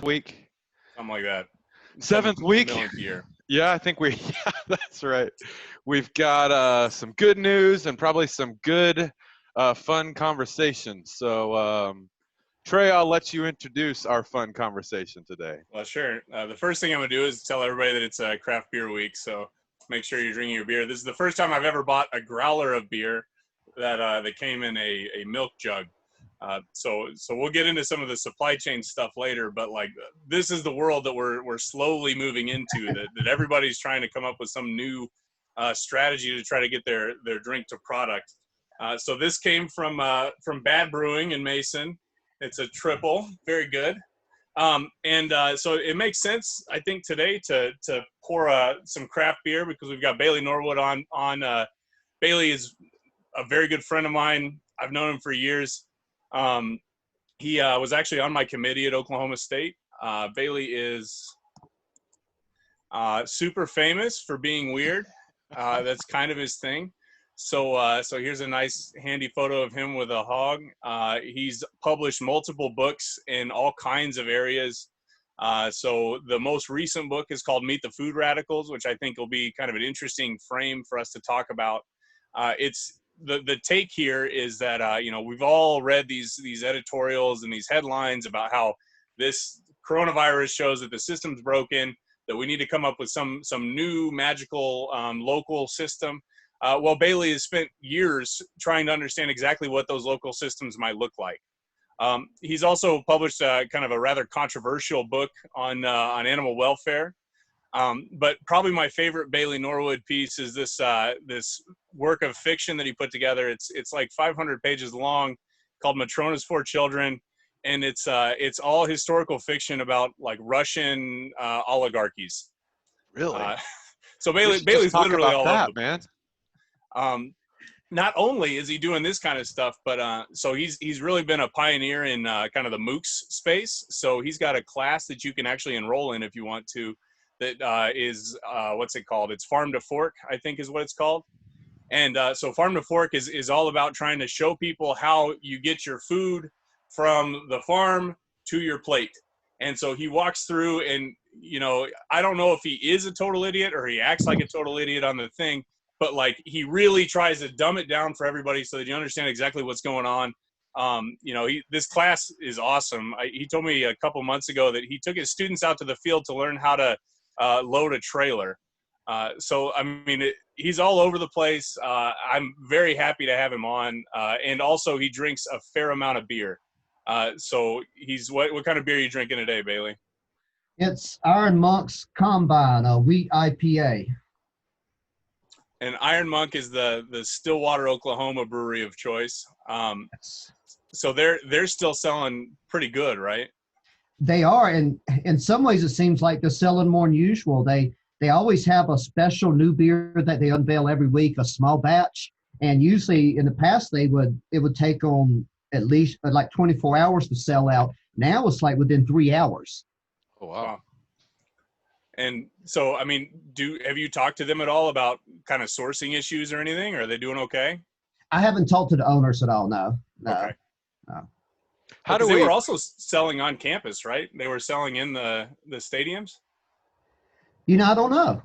week. Something like that. Seventh week. Millionth year. Yeah, I think yeah, that's right. We've got some good news and probably some good, fun conversations. So, Trey, I'll let you introduce our fun conversation today. Well, sure. The first thing I'm going to do is tell everybody that it's a craft beer week. So make sure you're drinking your beer. This is the first time I've ever bought a growler of beer that came in a milk jug. So we'll get into some of the supply chain stuff later, but like this is the world that we're slowly moving into, that everybody's trying to come up with some new strategy to try to get their drink to product. So this came from Bad Brewing in Mason. It's a triple, very good. So it makes sense, I think, today to pour some craft beer because we've got Bailey Norwood on. Bailey is a very good friend of mine. I've known him for years. He was actually on my committee at Oklahoma State. Bailey is super famous for being weird. That's kind of his thing. So here's a nice handy photo of him with a hog. He's published multiple books in all kinds of areas. So the most recent book is called Meet the Food Radicals, which I think will be kind of an interesting frame for us to talk about. It's the take here is that we've all read these editorials and these headlines about how this coronavirus shows that the system's broken, that we need to come up with some new magical local system. Well, Bailey has spent years trying to understand exactly what those local systems might look like. He's also published kind of a rather controversial book on animal welfare. But probably my favorite Bailey Norwood piece is this work of fiction that he put together. It's like 500 pages long, called Matrona's Four Children, and it's all historical fiction about like Russian oligarchies. Really? So Bailey's literally all over the man. Not only is he doing this kind of stuff, but so he's really been a pioneer in kind of the MOOCs space. So he's got a class that you can actually enroll in if you want to. That is what's it called? It's Farm to Fork, I think is what it's called. And so Farm to Fork is all about trying to show people how you get your food from the farm to your plate. And so he walks through and, I don't know if he is a total idiot or he acts like a total idiot on the thing, but like he really tries to dumb it down for everybody so that you understand exactly what's going on. This class is awesome. He told me a couple months ago that he took his students out to the field to learn how to load a trailer. He's all over the place. I'm very happy to have him on. And also he drinks a fair amount of beer. So what kind of beer are you drinking today, Bailey? It's Iron Monk's Combine, a wheat IPA. And Iron Monk is the Stillwater, Oklahoma brewery of choice. So they're still selling pretty good, right? They are, and in some ways it seems like they're selling more than usual. They always have a special new beer that they unveil every week, a small batch, and usually in the past it would take them at least like 24 hours to sell out. Now it's like within 3 hours. Oh wow. And so, have you talked to them at all about kind of sourcing issues or anything? Are they doing okay? I haven't talked to the owners at all. No. Okay. No. They were also selling on campus, right? They were selling in the stadiums? I don't know.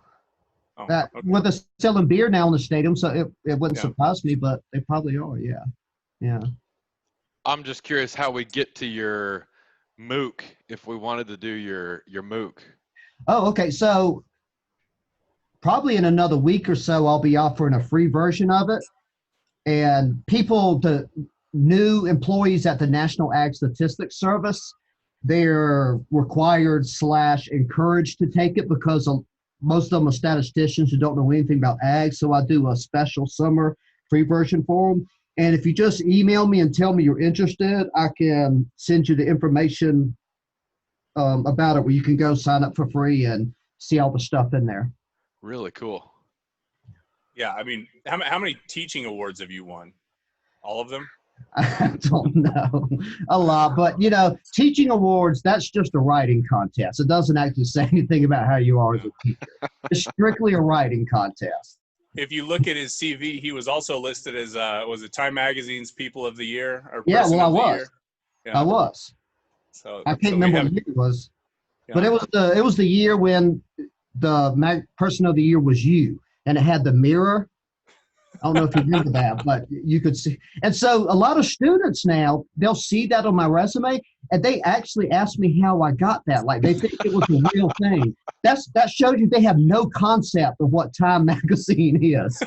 Oh, okay. Well, they're selling beer now in the stadium, so it wouldn't surprise me, but they probably are, yeah. Yeah. I'm just curious how we get to your MOOC if we wanted to do your MOOC. Oh, okay. So probably in another week or so, I'll be offering a free version of it. And the new employees at the National Ag Statistics Service, they're required / encouraged to take it because most of them are statisticians who don't know anything about ag. So I do a special summer free version for them. And if you just email me and tell me you're interested, I can send you the information about it where you can go sign up for free and see all the stuff in there. Really cool. Yeah, how many teaching awards have you won? All of them? I don't know. A lot, but teaching awards, that's just a writing contest. It doesn't actually say anything about how you are as a teacher. It's strictly a writing contest. If you look at his CV, he was also listed as was it Time Magazine's People of the Year or Yeah, Person well, of the I was. Year? Yeah. I was. So I can't remember what year it was. But it was the year when the person of the year was you, and it had the mirror. I don't know if you remember that, but you could see. And so a lot of students now, they'll see that on my resume, and they actually ask me how I got that. Like they think it was a real thing. That shows you they have no concept of what Time Magazine is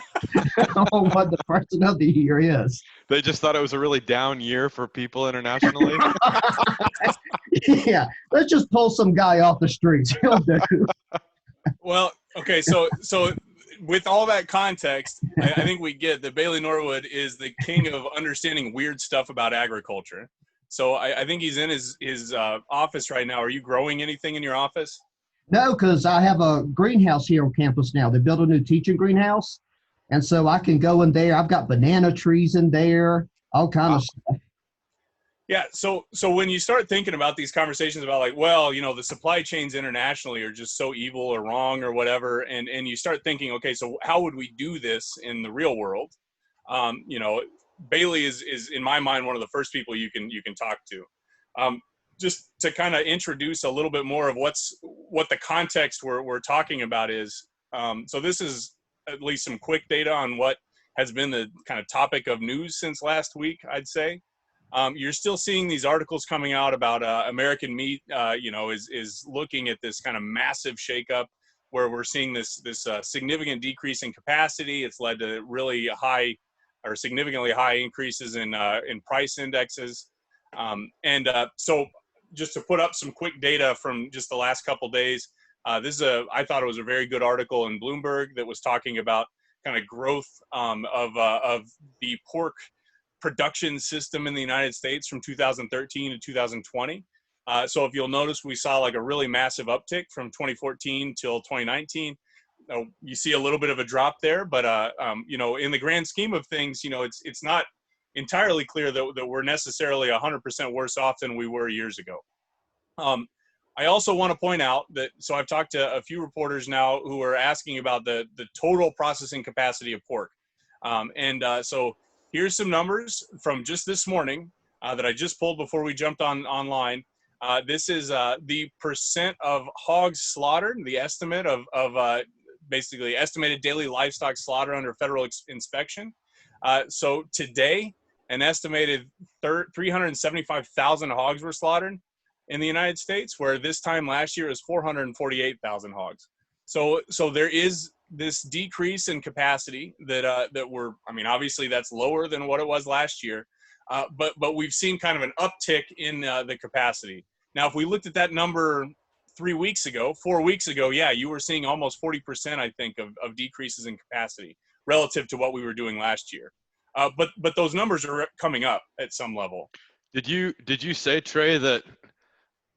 or what the person of the year is. They just thought it was a really down year for people internationally. Yeah, let's just pull some guy off the streets. He'll do. Well, okay, so with all that context, I think we get that Bailey Norwood is the king of understanding weird stuff about agriculture. So I think he's in his office right now. Are you growing anything in your office? No, because I have a greenhouse here on campus now. They built a new teaching greenhouse, and so I can go in there. I've got banana trees in there, all kind of stuff. Yeah, so when you start thinking about these conversations about like, well, the supply chains internationally are just so evil or wrong or whatever, and you start thinking, okay, so how would we do this in the real world? Bailey is in my mind one of the first people you can talk to. Just to kind of introduce a little bit more of what the context we're talking about is. So this is at least some quick data on what has been the kind of topic of news since last week, I'd say. You're still seeing these articles coming out about American meat, is looking at this kind of massive shakeup where we're seeing this significant decrease in capacity. It's led to really high or significantly high increases in price indexes. So just to put up some quick data from just the last couple days, I thought it was a very good article in Bloomberg that was talking about kind of growth of the pork production system in the United States from 2013 to 2020. So if you'll notice, we saw like a really massive uptick from 2014 till 2019. You see a little bit of a drop there, but in the grand scheme of things, it's not entirely clear that we're necessarily 100% worse off than we were years ago. I also want to point out that, so I've talked to a few reporters now who are asking about the total processing capacity of pork. So here's some numbers from just this morning that I just pulled before we jumped online. This is the percent of hogs slaughtered, the estimate of basically estimated daily livestock slaughter under federal inspection. So today, an estimated 375,000 hogs were slaughtered in the United States, where this time last year was 448,000 hogs. So there is this decrease in capacity that we're, obviously that's lower than what it was last year, but we've seen kind of an uptick in the capacity. Now, if we looked at that number 4 weeks ago, yeah, you were seeing almost 40%, I think, of decreases in capacity relative to what we were doing last year. But those numbers are coming up at some level. Did you say, Trey, that,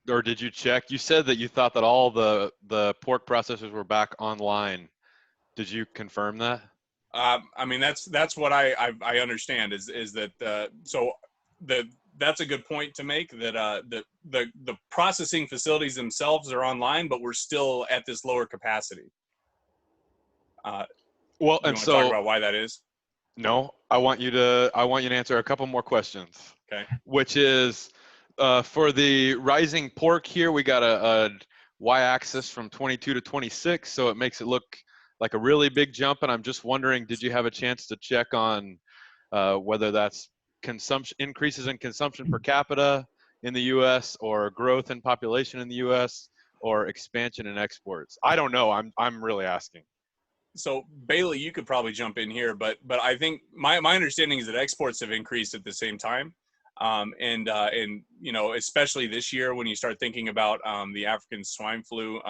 or did you check? You said that you thought that all the pork processors were back online. Did you confirm that? That's what I understand is that that's a good point to make, that the processing facilities themselves are online, but we're still at this lower capacity. Well, and so talk about why that is? No, I want you to answer a couple more questions. Okay. Which is for the rising pork here, we got a y-axis from 22 to 26, so it makes it look like a really big jump. And I'm just wondering, did you have a chance to check on whether that's increases in consumption per capita in the U.S. or growth in population in the U.S. or expansion in exports? I don't know. I'm really asking. So Bailey, you could probably jump in here, but I think my understanding is that exports have increased at the same time, and especially this year when you start thinking about the African swine flu.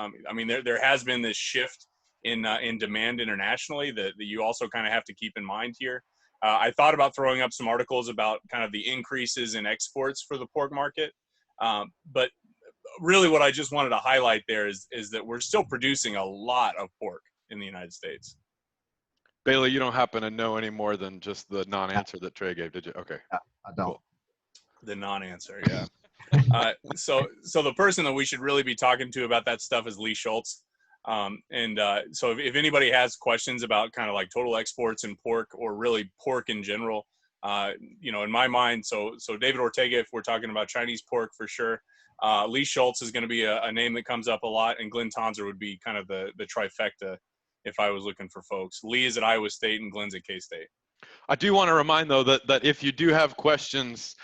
There has been this shift in demand internationally that you also kind of have to keep in mind here. I thought about throwing up some articles about kind of the increases in exports for the pork market, but really what I just wanted to highlight there is that we're still producing a lot of pork in the United States. Bailey, you don't happen to know any more than just the non-answer that Trey gave, did you? Okay. I don't. Cool. The non-answer, yeah. So the person that we should really be talking to about that stuff is Lee Schultz. So if anybody has questions about kind of like total exports in pork or really pork in general, in my mind, so David Ortega, if we're talking about Chinese pork for sure, Lee Schultz is going to be a name that comes up a lot, and Glenn Tonser would be kind of the trifecta if I was looking for folks. Lee is at Iowa State and Glenn's at K-State. I do want to remind, though, that if you do have questions,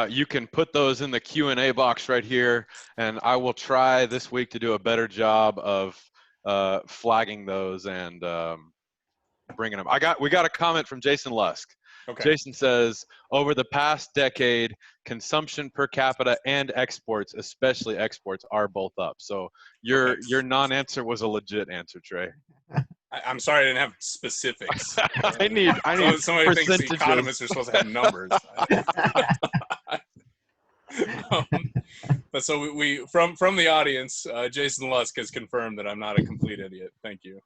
you can put those in the Q&A box right here, and I will try this week to do a better job of flagging those and bringing them. We got a comment from Jason Lusk. Okay. Jason says, over the past decade, consumption per capita and exports, especially exports, are both up. So your non-answer was a legit answer, Trey. I'm sorry I didn't have specifics. I need somebody thinks the economists are supposed to have numbers. But so we from the audience, Jason Lusk has confirmed that I'm not a complete idiot. Thank you.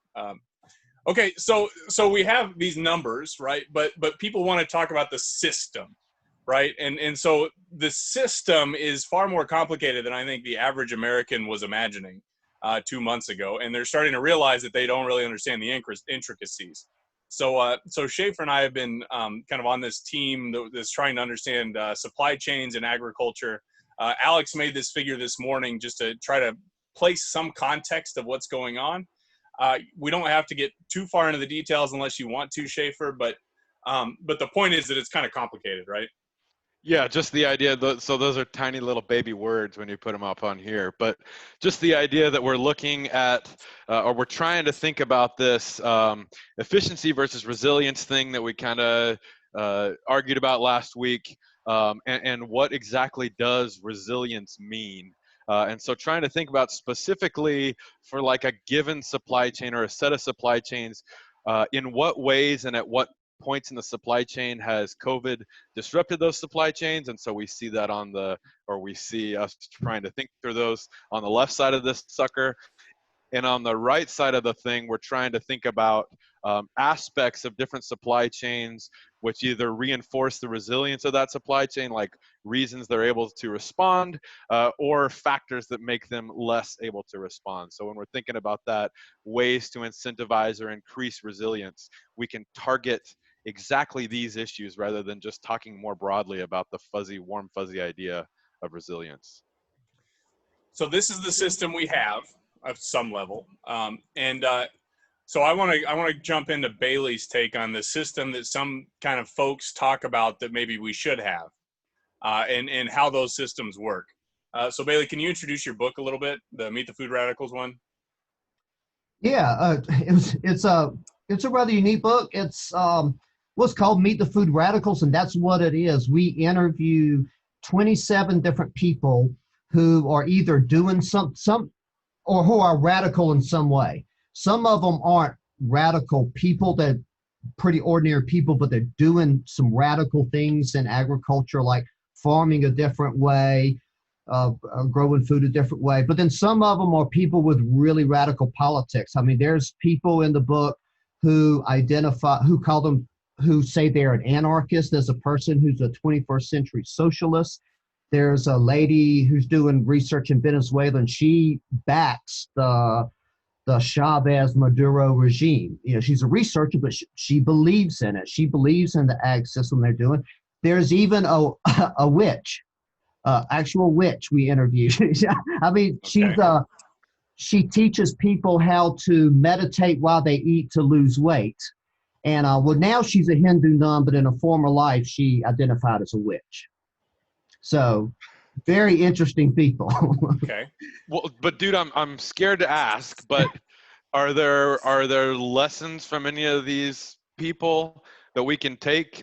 Okay, so we have these numbers, right? But people want to talk about the system, right? And so the system is far more complicated than I think the average American was imagining 2 months ago, and they're starting to realize that they don't really understand the intricacies. So Schaefer and I have been kind of on this team that's trying to understand supply chains and agriculture. Alex made this figure this morning just to try to place some context of what's going on. We don't have to get too far into the details unless you want to, Schaefer, but the point is that it's kind of complicated, right? Yeah, just the idea, so those are tiny little baby words when you put them up on here, but just the idea that we're looking at, or we're trying to think about this efficiency versus resilience thing that we kind of argued about last week, and what exactly does resilience mean? And so trying to think about specifically for like a given supply chain or a set of supply chains, in what ways and at what points in the supply chain has COVID disrupted those supply chains. And so we see that we see us trying to think through those on the left side of this sucker. And on the right side of the thing, we're trying to think about aspects of different supply chains which either reinforce the resilience of that supply chain, like reasons they're able to respond, or factors that make them less able to respond. So when we're thinking about that, ways to incentivize or increase resilience, we can target exactly these issues rather than just talking more broadly about the warm, fuzzy idea of resilience. So this is the system we have at some level. So I want to jump into Bailey's take on the system that some kind of folks talk about that maybe we should have, and how those systems work. So Bailey, can you introduce your book a little bit, the Meet the Food Radicals one? Yeah, it's a rather unique book. It's what's called Meet the Food Radicals, and that's what it is. We interview 27 different people who are either doing some or who are radical in some way. Some of them aren't radical people, they're pretty ordinary people, but they're doing some radical things in agriculture, like farming a different way, growing food a different way. But then some of them are people with really radical politics. I mean, there's people in the book who say they're an anarchist. There's a person who's a 21st century socialist. There's a lady who's doing research in Venezuela, and she backs the Chavez Maduro regime. You know, she's a researcher, but she believes in it. She believes in the ag system they're doing. There's even a witch, actual witch we interviewed. I mean, okay. She teaches people how to meditate while they eat to lose weight. And now she's a Hindu nun, but in a former life, she identified as a witch. So very interesting people. Okay. Well, but dude, I'm scared to ask, but are there lessons from any of these people that we can take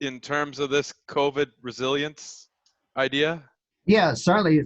in terms of this COVID resilience idea? Yeah, certainly.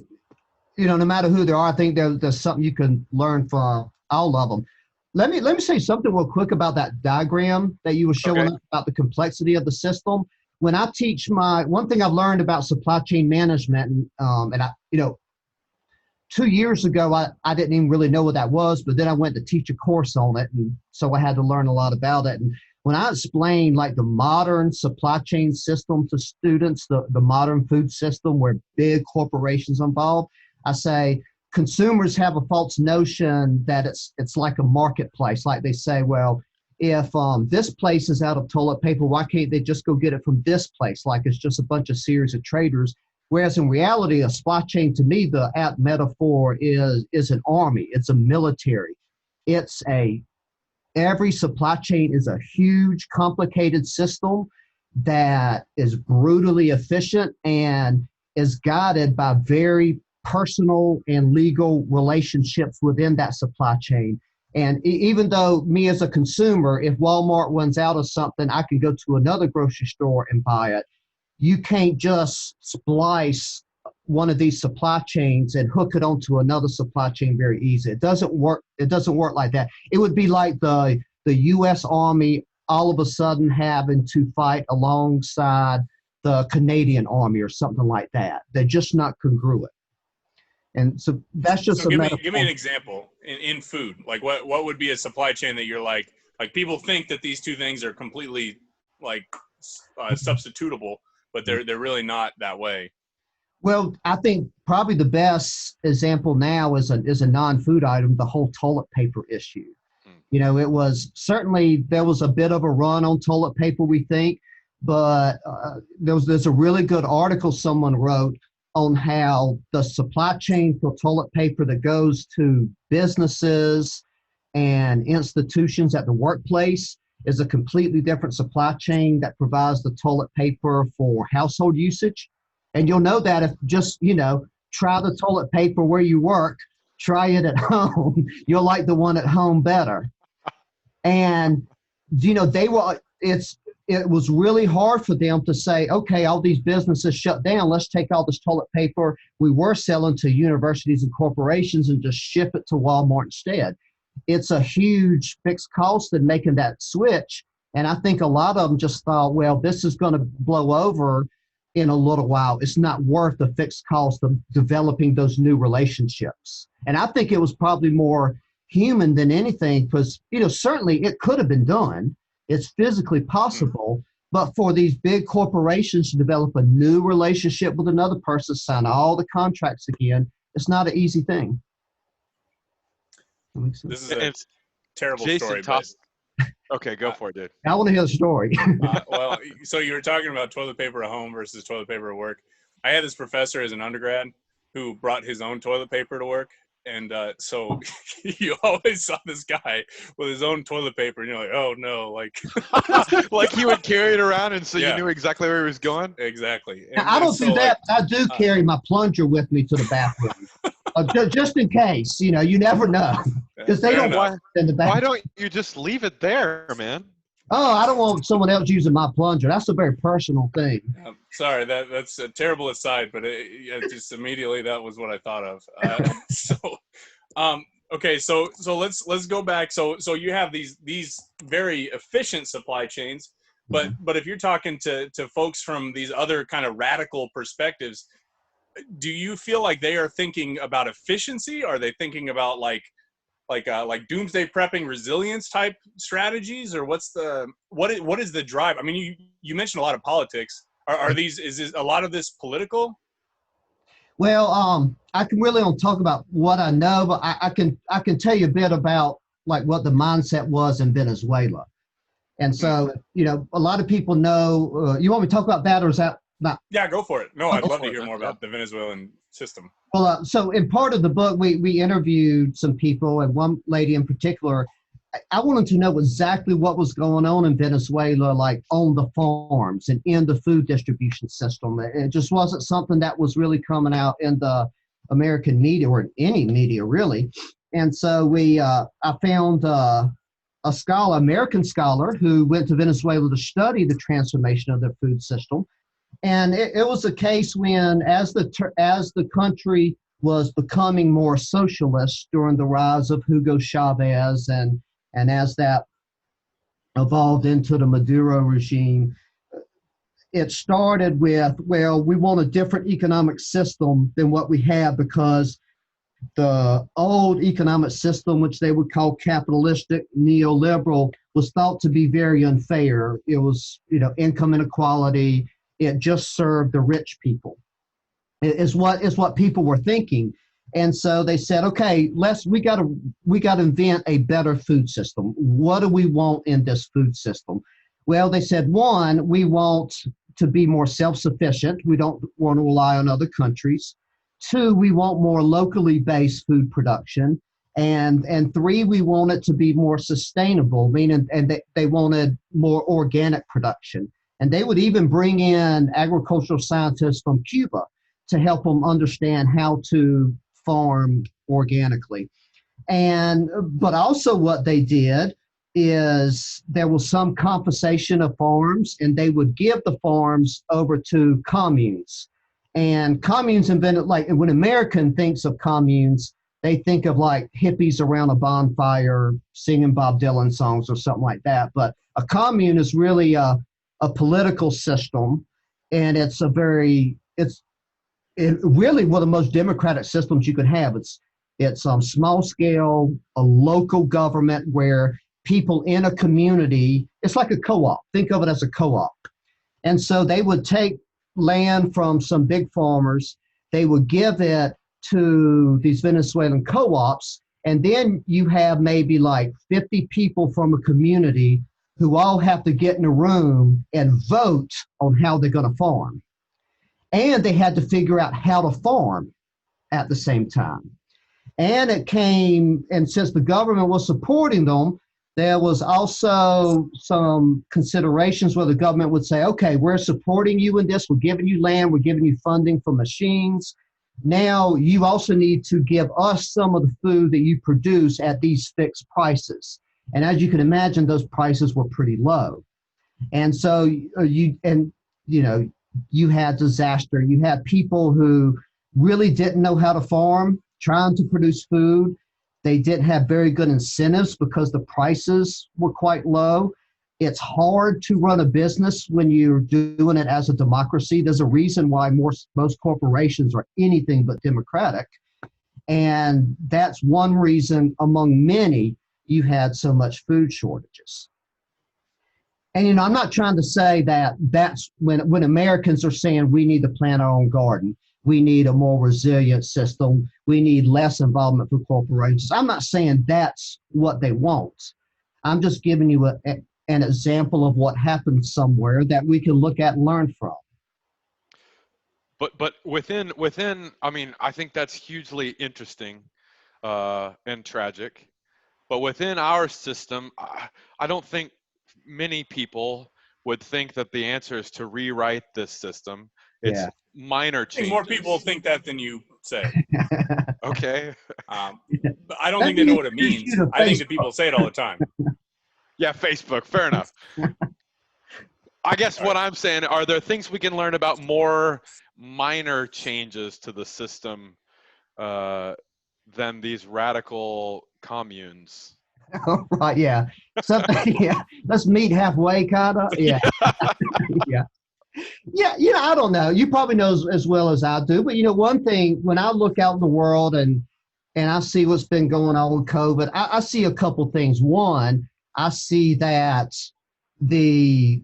You know, no matter who they are, I think there's something you can learn from all of them. Let me say something real quick about that diagram that you were showing us about the complexity of the system. When I teach one thing I've learned about supply chain management, and I, 2 years ago, I didn't even really know what that was, but then I went to teach a course on it, and so I had to learn a lot about it. And when I explain like the modern supply chain system to students, the modern food system where big corporations are involved, I say consumers have a false notion that it's like a marketplace. Like they say, well, if this place is out of toilet paper, why can't they just go get it from this place? Like it's just a bunch of series of traders. Whereas in reality, a supply chain, to me, the apt metaphor is an army. It's a military. Every supply chain is a huge, complicated system that is brutally efficient and is guided by very personal and legal relationships within that supply chain. And even though me as a consumer, if Walmart runs out of something, I can go to another grocery store and buy it. You can't just splice one of these supply chains and hook it onto another supply chain very easy. It doesn't work. It doesn't work like that. It would be like the U.S. Army all of a sudden having to fight alongside the Canadian Army or something like that. They're just not congruent. And so that's just so give me an example in food. Like what would be a supply chain that you're like people think that these two things are completely like substitutable, but they're really not that way. Well, I think probably the best example now is a non-food item, the whole toilet paper issue. You know, it was certainly, there was a bit of a run on toilet paper, we think, but there's a really good article someone wrote on how the supply chain for toilet paper that goes to businesses and institutions at the workplace is a completely different supply chain that provides the toilet paper for household usage. And you'll know that if just, try the toilet paper where you work, try it at home, you'll like the one at home better. And, it was really hard for them to say, okay, all these businesses shut down. Let's take all this toilet paper we were selling to universities and corporations and just ship it to Walmart instead. It's a huge fixed cost in making that switch. And I think a lot of them just thought, well, this is going to blow over in a little while. It's not worth the fixed cost of developing those new relationships. And I think it was probably more human than anything because, certainly it could have been done. It's physically possible, but for these big corporations to develop a new relationship with another person, sign all the contracts again, it's not an easy thing. This is a terrible story. Okay, go for it, dude. I want to hear the story. Well, so you were talking about toilet paper at home versus toilet paper at work. I had this professor as an undergrad who brought his own toilet paper to work. And so you always saw this guy with his own toilet paper, and you're like, oh, no. Like he would carry it around, and so you knew exactly where he was going? Exactly. I don't do that. I do carry my plunger with me to the bathroom. Just in case, you never know. Because they don't want in the bathroom. Why don't you just leave it there, man? Oh, I don't want someone else using my plunger. That's a very personal thing. Sorry, that's a terrible aside, but just immediately that was what I thought of. Okay, so let's go back. So you have these very efficient supply chains, but if you're talking to folks from these other kind of radical perspectives, do you feel like they are thinking about efficiency? Are they thinking about like doomsday prepping resilience type strategies, or what is the drive? I mean, you mentioned a lot of politics. Is a lot of this political? Well, I can really only talk about what I know, but I can tell you a bit about like what the mindset was in Venezuela. And so, a lot of people know, you want me to talk about that, or is that not? Yeah, go for it. No, I'd love to hear more about the Venezuelan system. Well, so in part of the book, we interviewed some people, and one lady in particular. I wanted to know exactly what was going on in Venezuela, like on the farms and in the food distribution system. It just wasn't something that was really coming out in the American media or in any media, really. And so I found a American scholar who went to Venezuela to study the transformation of their food system. And it was a case when, as the country was becoming more socialist during the rise of Hugo Chavez, and as that evolved into the Maduro regime, it started with, well, we want a different economic system than what we have, because the old economic system, which they would call capitalistic, neoliberal, was thought to be very unfair. It was, income inequality. It just served the rich people. Is what people were thinking. And so they said, okay, we got to invent a better food system. What do we want in this food system? Well, they said, one, we want to be more self-sufficient. We don't want to rely on other countries. 2, we want more locally based food production. And 3, we want it to be more sustainable, meaning, and they wanted more organic production. And they would even bring in agricultural scientists from Cuba to help them understand how to farm organically. But also what they did is there was some compensation of farms, and they would give the farms over to communes. And communes invented, like when American thinks of communes, they think of like hippies around a bonfire singing Bob Dylan songs or something like that. But a commune is really a political system, and it's really one of the most democratic systems you could have. It's small scale, a local government where people in a community, it's like a co-op. Think of it as a co-op. And so they would take land from some big farmers, they would give it to these Venezuelan co-ops, and then you have maybe like 50 people from a community who all have to get in a room and vote on how they're going to farm. And they had to figure out how to farm at the same time. And since the government was supporting them, there was also some considerations where the government would say, okay, we're supporting you in this, we're giving you land, we're giving you funding for machines. Now you also need to give us some of the food that you produce at these fixed prices. And as you can imagine, those prices were pretty low. And so you had disaster. You had people who really didn't know how to farm, trying to produce food. They didn't have very good incentives because the prices were quite low. It's hard to run a business when you're doing it as a democracy. There's a reason why most corporations are anything but democratic. And that's one reason among many you had so much food shortages. And, I'm not trying to say that that's when Americans are saying we need to plant our own garden, we need a more resilient system, we need less involvement for corporations. I'm not saying that's what they want. I'm just giving you an example of what happened somewhere that we can look at and learn from. But within, I mean, I think that's hugely interesting and tragic. But within our system, I don't think many people would think that the answer is to rewrite this system. It's minor changes. I think more people think that than you say. Okay. But I don't think they know what it means. I think that people say it all the time. Yeah, Facebook. Fair enough. I guess what I'm saying, are there things we can learn about more minor changes to the system than these radical communes? Right, yeah. Yeah. Let's meet halfway, kind of. Yeah. Yeah. Yeah, I don't know. You probably know as well as I do. But, one thing, when I look out in the world and I see what's been going on with COVID, I see a couple things. One, I see that the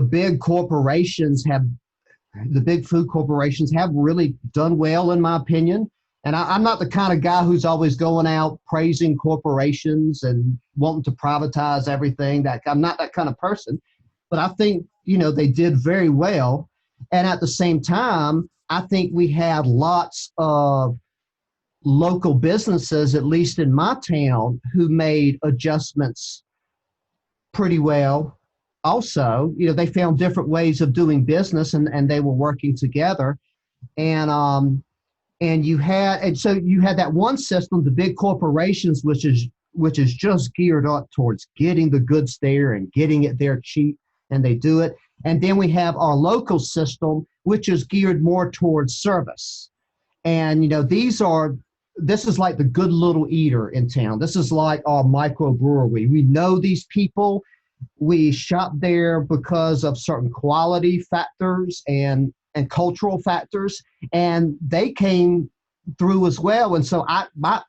big corporations the big food corporations have really done well, in my opinion. And I'm not the kind of guy who's always going out praising corporations and wanting to privatize everything. I'm not that kind of person. But I think, they did very well. And at the same time, I think we had lots of local businesses, at least in my town, who made adjustments pretty well. Also, they found different ways of doing business, and they were working together. And you had that one system, the big corporations, which is just geared up towards getting the goods there and getting it there cheap, and they do it. And then we have our local system, which is geared more towards service. And this is like the good little eater in town. This is like our microbrewery. We know these people. We shop there because of certain quality factors and cultural factors, and they came through as well. And so I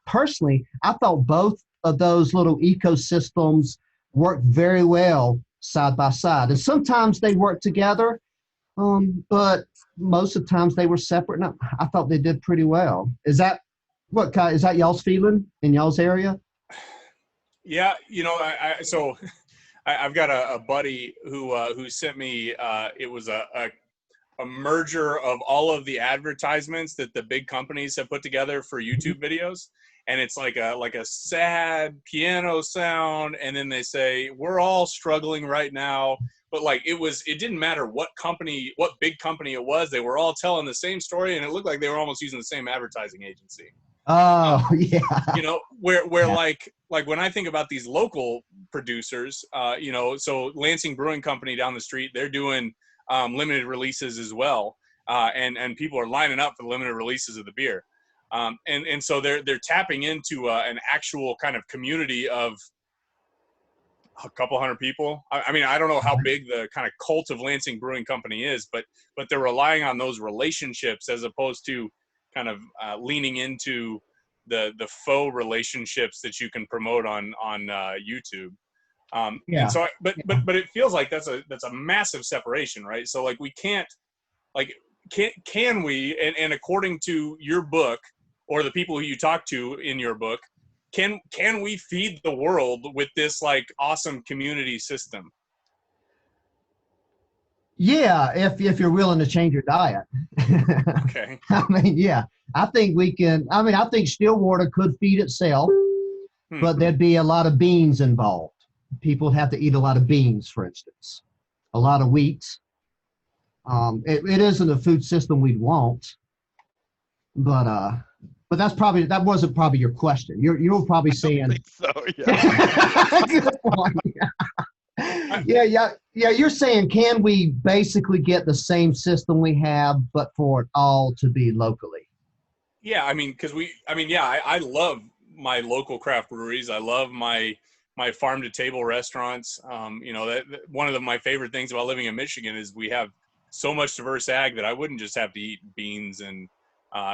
personally thought both of those little ecosystems worked very well side by side. And sometimes they worked together, but most of the times they were separate. And I thought they did pretty well. Is that y'all's feeling in y'all's area? Yeah, I've got a buddy who sent me. It was a a merger of all of the advertisements that the big companies have put together for YouTube videos. And it's like a sad piano sound. And then they say, we're all struggling right now. But like, it didn't matter what big company it was. They were all telling the same story. And it looked like they were almost using the same advertising agency. Oh, yeah. You know, where like when I think about these local producers, you know, so Lansing Brewing Company down the street, they're doing limited releases as well. And people are lining up for the limited releases of the beer. And so they're tapping into an actual kind of community of a couple hundred people. I mean, I don't know how big the kind of cult of Lansing Brewing Company is, but they're relying on those relationships as opposed to kind of leaning into the faux relationships that you can promote on YouTube. Yeah. And so, but it feels like that's a massive separation, right? So like we can't, like, can we, and according to your book or the people who you talk to in your book, can we feed the world with this like awesome community system? Yeah, if you're willing to change your diet. Okay. I mean, yeah, I think we can. I mean, I think Stillwater could feed itself, but there'd be a lot of beans involved. People would have to eat a lot of beans, for instance, a lot of wheat. It isn't a food system we'd want, but that wasn't probably your question. You're probably saying. I think so, yeah. Good point. Yeah. You're saying, can we basically get the same system we have, but for it all to be locally? Yeah, I mean, I love my local craft breweries. I love my farm to table restaurants. You know, that one of my favorite things about living in Michigan is we have so much diverse ag that I wouldn't just have to eat beans and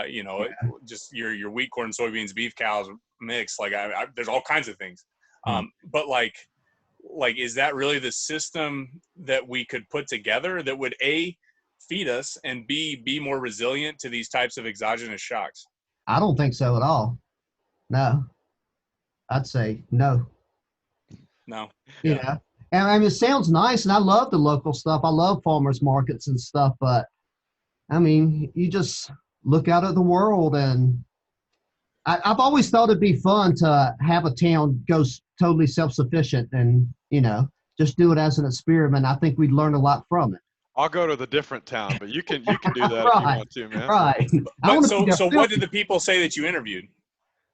you know, just your wheat, corn, soybeans, beef, cows mix. Like there's all kinds of things. But like, is that really the system that we could put together that would A, feed us, and B, be more resilient to these types of exogenous shocks? I don't think so at all. No, I'd say no. No. Yeah. And I mean, it sounds nice, and I love the local stuff. I love farmers markets and stuff, but I mean, you just look out at the world, and I've always thought it'd be fun to have a town go totally self-sufficient and, you know, just do it as an experiment. I think we'd learn a lot from it. I'll go to the different town, but you can do that Right. if you want to, man. Right. So what did the people say that you interviewed?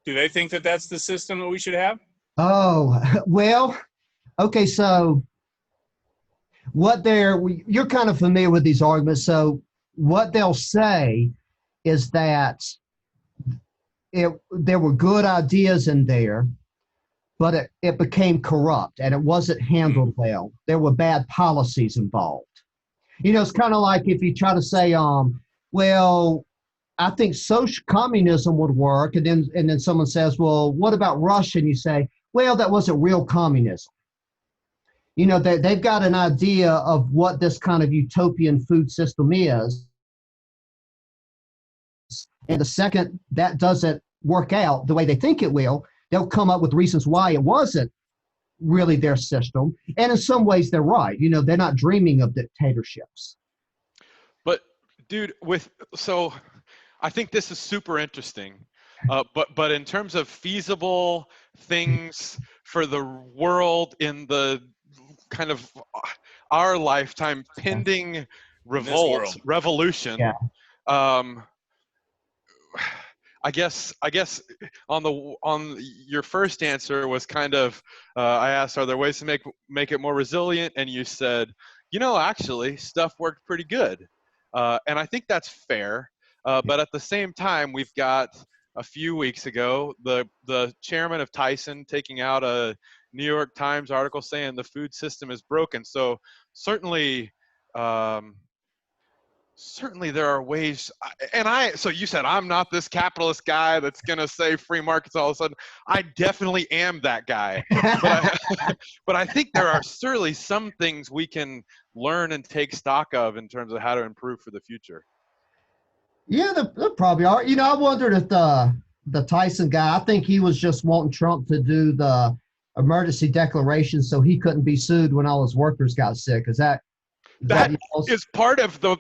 Do they think that that's the system that we should have? Oh, well, okay. So you're kind of familiar with these arguments. So what they'll say is that there were good ideas in there, but it became corrupt and it wasn't handled well. There were bad policies involved. You know, it's kind of like if you try to say, well, I think social communism would work, and then someone says, well, what about Russia? And you say, well, that wasn't real communism. You know, they've got an idea of what this kind of utopian food system is. And the second that doesn't work out the way they think it will, they'll come up with reasons why it wasn't really their system. And in some ways, they're right. You know, they're not dreaming of dictatorships. But, dude, so I think this is super interesting. But in terms of feasible things for the world in the kind of our lifetime, pending revolution, I guess on your first answer was kind of I asked, are there ways to make it more resilient? And you said, you know, actually stuff worked pretty good. And I think that's fair. But at the same time, we've got a few weeks ago, the chairman of Tyson taking out a New York Times article saying the food system is broken. So certainly there are ways, so you said, I'm not this capitalist guy that's going to say free markets all of a sudden. I definitely am that guy. But I think there are certainly some things we can learn and take stock of in terms of how to improve for the future. Yeah, there probably are. You know, I wondered if the Tyson guy, I think he was just wanting Trump to do the emergency declaration so he couldn't be sued when all his workers got sick. Is that is part of the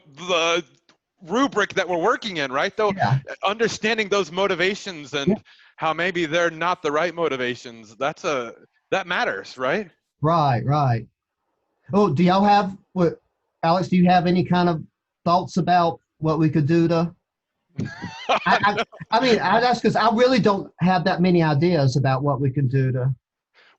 rubric that we're working in, right? Though, understanding those motivations and how maybe they're not the right motivations, that matters, right? Right. Oh, do y'all have Alex? Do you have any kind of thoughts about what we could do to? I mean, that's because I really don't have that many ideas about what we can do to.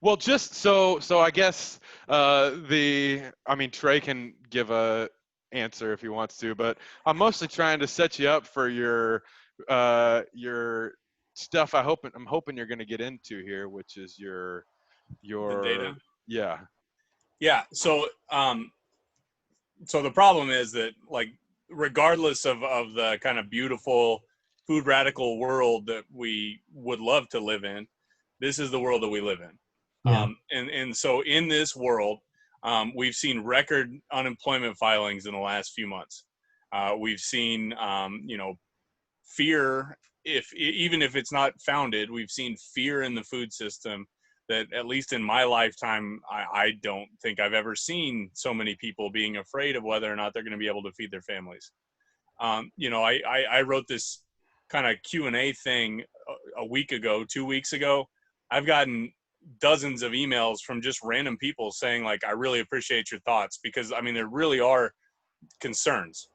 Well, just so I guess Trey can give a answer if he wants to, but I'm mostly trying to set you up for your stuff. I'm hoping you're going to get into here, which is your the data. Yeah. So the problem is that, like, regardless of the kind of beautiful food radical world that we would love to live in, this is the world that we live in. And so in this world, we've seen record unemployment filings in the last few months. We've seen, fear, even if it's not founded, we've seen fear in the food system that, at least in my lifetime, I don't think I've ever seen so many people being afraid of whether or not they're going to be able to feed their families. I wrote this kind of Q&A thing a week ago, 2 weeks ago. I've gotten dozens of emails from just random people saying, like, I really appreciate your thoughts, because I mean, there really are concerns.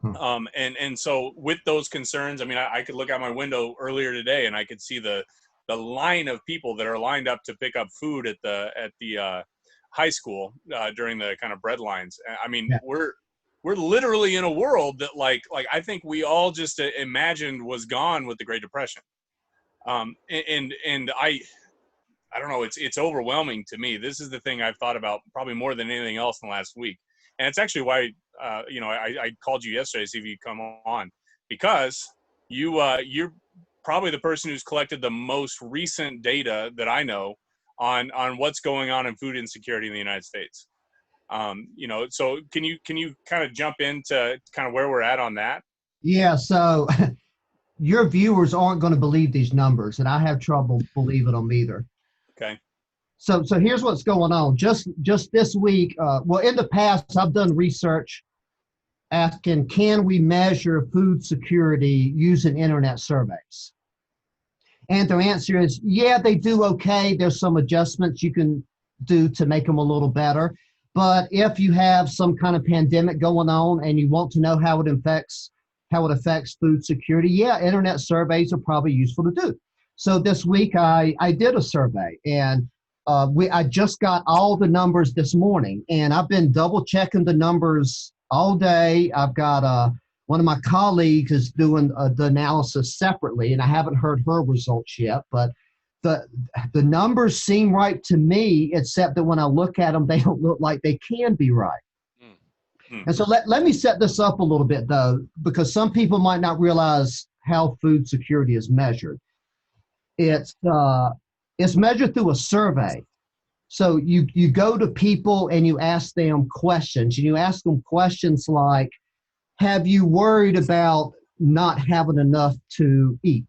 And so with those concerns, I mean, I could look out my window earlier today and I could see the line of people that are lined up to pick up food at the high school during the kind of bread lines. I mean, we're literally in a world that like I think we all just imagined was gone with the Great Depression. And I don't know, it's overwhelming to me. This is the thing I've thought about probably more than anything else in the last week. And it's actually why, I called you yesterday to see if you'd come on, because you're probably the person who's collected the most recent data that I know on what's going on in food insecurity in the United States. So can you kind of jump into kind of where we're at on that? Yeah. So your viewers aren't going to believe these numbers, and I have trouble believing them either. Okay. So here's what's going on. Just this week, in the past, I've done research asking, can we measure food security using internet surveys? And their answer is, yeah, they do okay. There's some adjustments you can do to make them a little better. But if you have some kind of pandemic going on and you want to know how it affects food security, yeah, internet surveys are probably useful to do. So this week I did a survey, and I just got all the numbers this morning, and I've been double checking the numbers all day. I've got one of my colleagues is doing the analysis separately, and I haven't heard her results yet, but the numbers seem right to me, except that when I look at them, they don't look like they can be right. And so let me set this up a little bit, though, because some people might not realize how food security is measured. It's measured through a survey. So you go to people and you ask them questions, and you ask them questions like, have you worried about not having enough to eat?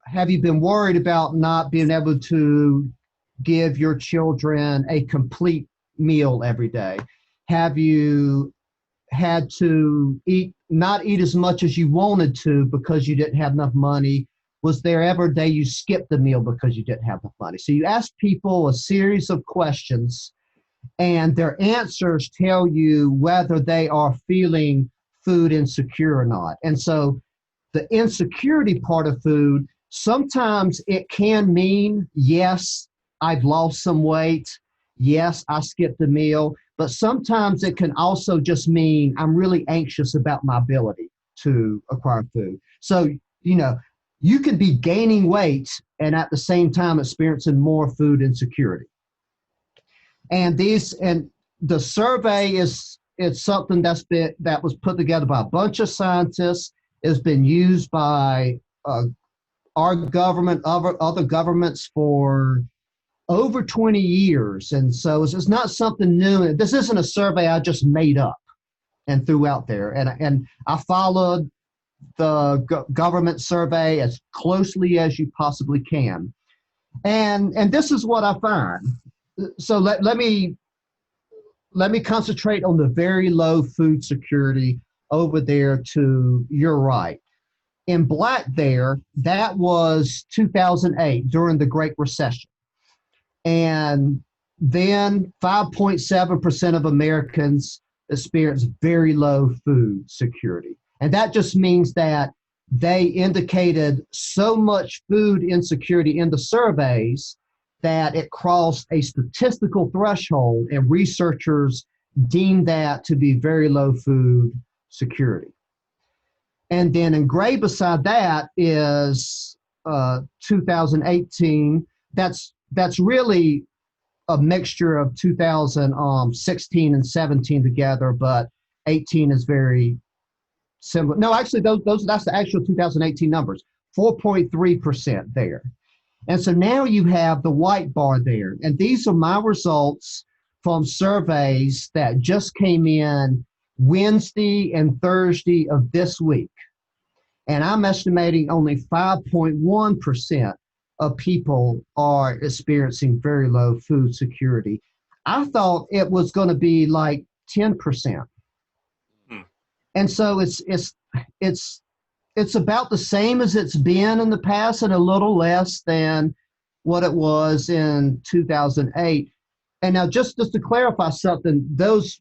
Have you been worried about not being able to give your children a complete meal every day? Have you had to not eat as much as you wanted to because you didn't have enough money? Was there ever a day you skipped the meal because you didn't have enough money? So you ask people a series of questions, and their answers tell you whether they are feeling food insecure or not. And so the insecurity part of food, sometimes it can mean, yes, I've lost some weight. Yes, I skipped a meal. But sometimes it can also just mean I'm really anxious about my ability to acquire food. So, you can be gaining weight and at the same time experiencing more food insecurity. And the survey is something that was put together by a bunch of scientists. It's been used by our government, other governments for over 20 years. And so it's not something new. This isn't a survey I just made up and threw out there. And I followed the government survey as closely as you possibly can. And this is what I find. So let me let me concentrate on the very low food security over there to your right. In black there, that was 2008 during the Great Recession. And then 5.7% of Americans experience very low food security. And that just means that they indicated so much food insecurity in the surveys that it crossed a statistical threshold, and researchers deemed that to be very low food security. And then in gray beside that is 2018. That's really a mixture of 2016 and 17 together, but 18 is very similar. No, actually, that's the actual 2018 numbers, 4.3% there. And so now you have the white bar there. And these are my results from surveys that just came in Wednesday and Thursday of this week. And I'm estimating only 5.1% of people are experiencing very low food security. I thought it was going to be like 10%. And so it's about the same as it's been in the past and a little less than what it was in 2008. And now just to clarify something, those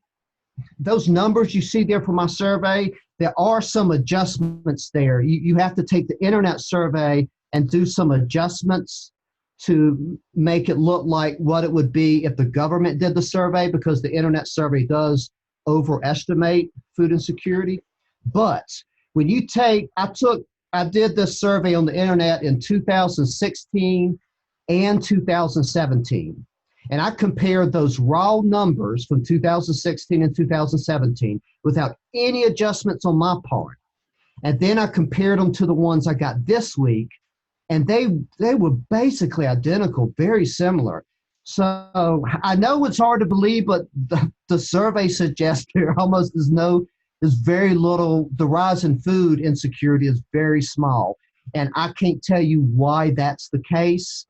numbers you see there for my survey, there are some adjustments there. You have to take the internet survey and do some adjustments to make it look like what it would be if the government did the survey, because the internet survey does overestimate food insecurity. But when you I did this survey on the internet in 2016 and 2017. And I compared those raw numbers from 2016 and 2017 without any adjustments on my part. And then I compared them to the ones I got this week, and they were basically identical, very similar. So I know it's hard to believe, but the survey suggests there almost is very little. The rise in food insecurity is very small. And I can't tell you why that's the case.